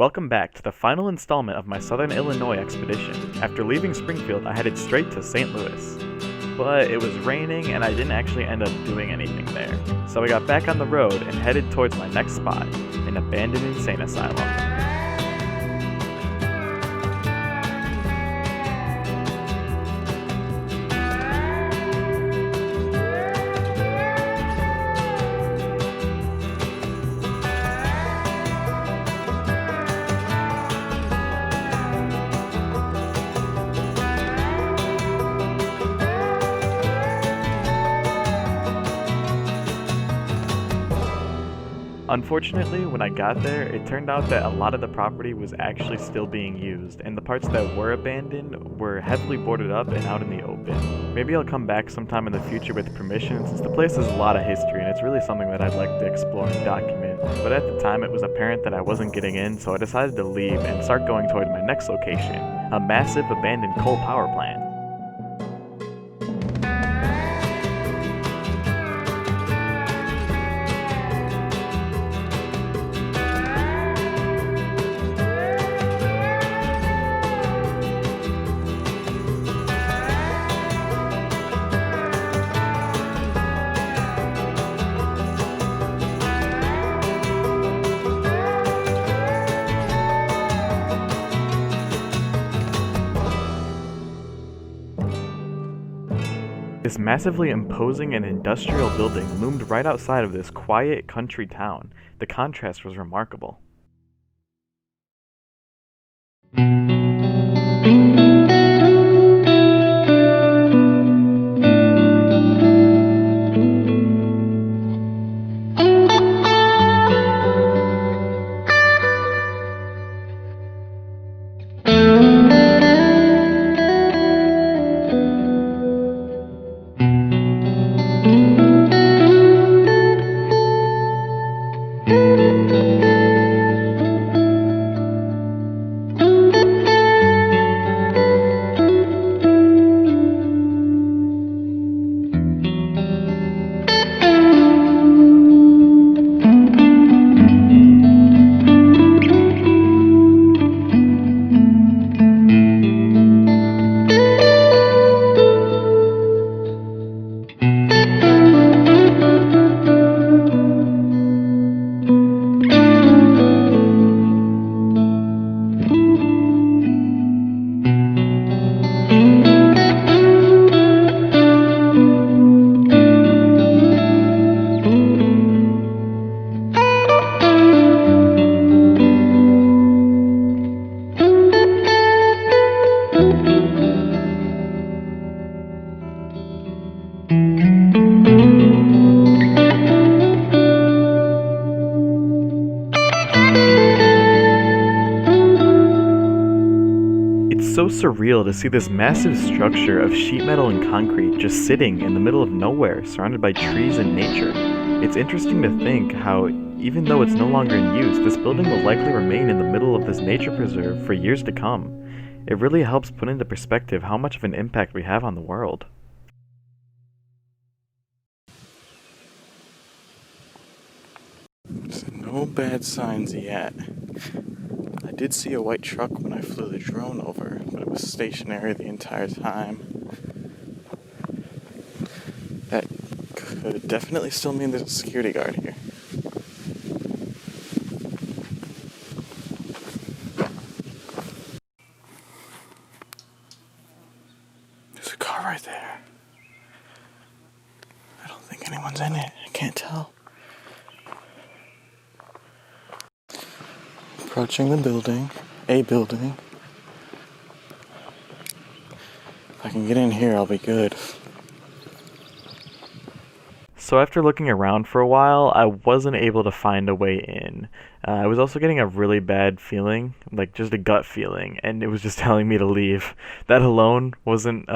Welcome back to the final installment of my Southern Illinois expedition. After leaving Springfield, I headed straight to St. Louis. But it was raining and I didn't actually end up doing anything there. So I got back on the road and headed towards my next spot, an abandoned insane asylum. Unfortunately, when I got there, it turned out that a lot of the property was actually still being used, and the parts that were abandoned were heavily boarded up and out in the open. Maybe I'll come back sometime in the future with permission, since the place has a lot of history and it's really something that I'd like to explore and document. But at the time, it was apparent that I wasn't getting in, so I decided to leave and start going toward my next location, a massive abandoned coal power plant. This massively imposing and industrial building loomed right outside of this quiet country town. The contrast was remarkable. It's so surreal to see this massive structure of sheet metal and concrete just sitting in the middle of nowhere, surrounded by trees and nature. It's interesting to think how, even though it's no longer in use, this building will likely remain in the middle of this nature preserve for years to come. It really helps put into perspective how much of an impact we have on the world. So no bad signs yet. I did see a white truck when I flew the drone over, but it was stationary the entire time. That could definitely still mean there's a security guard here. There's a car right there. I don't think anyone's in it. I can't tell. Approaching the building, a building. If I can get in here, I'll be good. So after looking around for a while, I wasn't able to find a way in. I was also getting a really bad feeling, like just a gut feeling, and it was just telling me to leave. That alone wasn't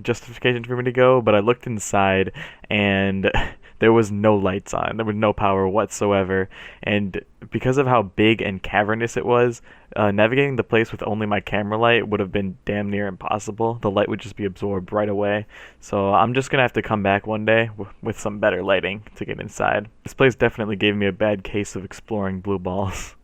justification for me to go, but I looked inside and there was no lights on. There was no power whatsoever, and because of how big and cavernous it was, navigating the place with only my camera light would have been damn near impossible. The light would just be absorbed right away. So I'm just gonna have to come back one day with some better lighting to get inside. This place definitely gave me a bad case of exploring blue balls.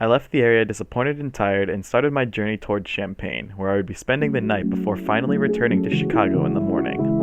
I left the area disappointed and tired and started my journey towards Champaign, where I would be spending the night before finally returning to Chicago in the morning.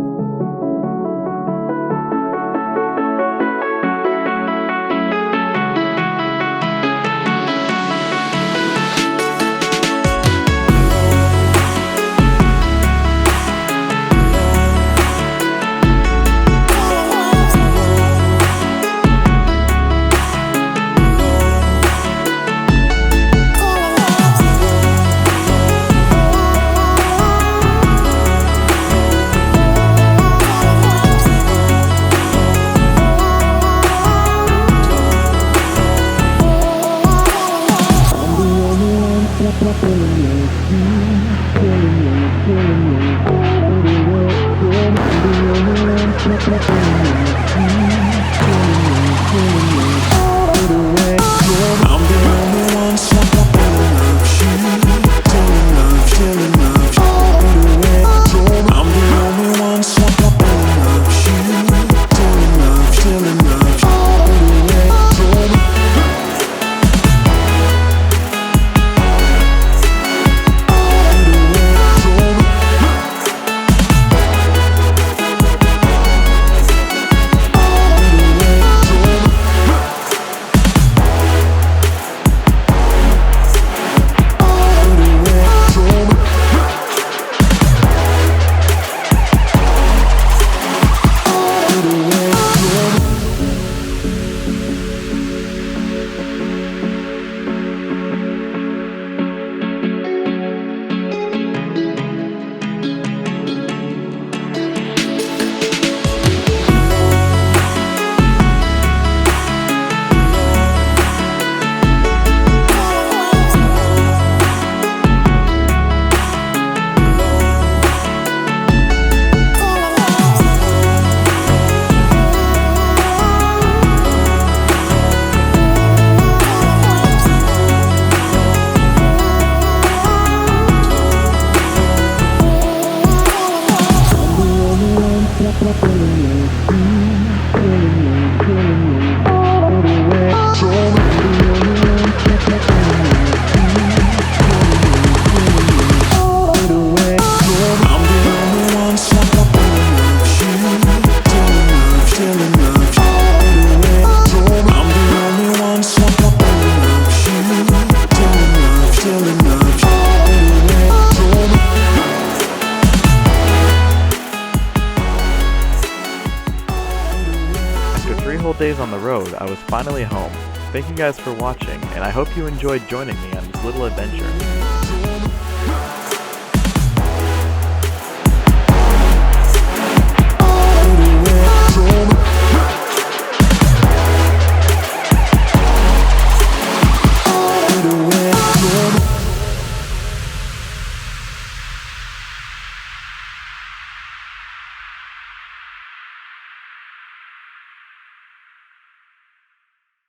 After 3 whole days on the road, I was finally home. Thank you guys for watching, and I hope you enjoyed joining me on this little adventure.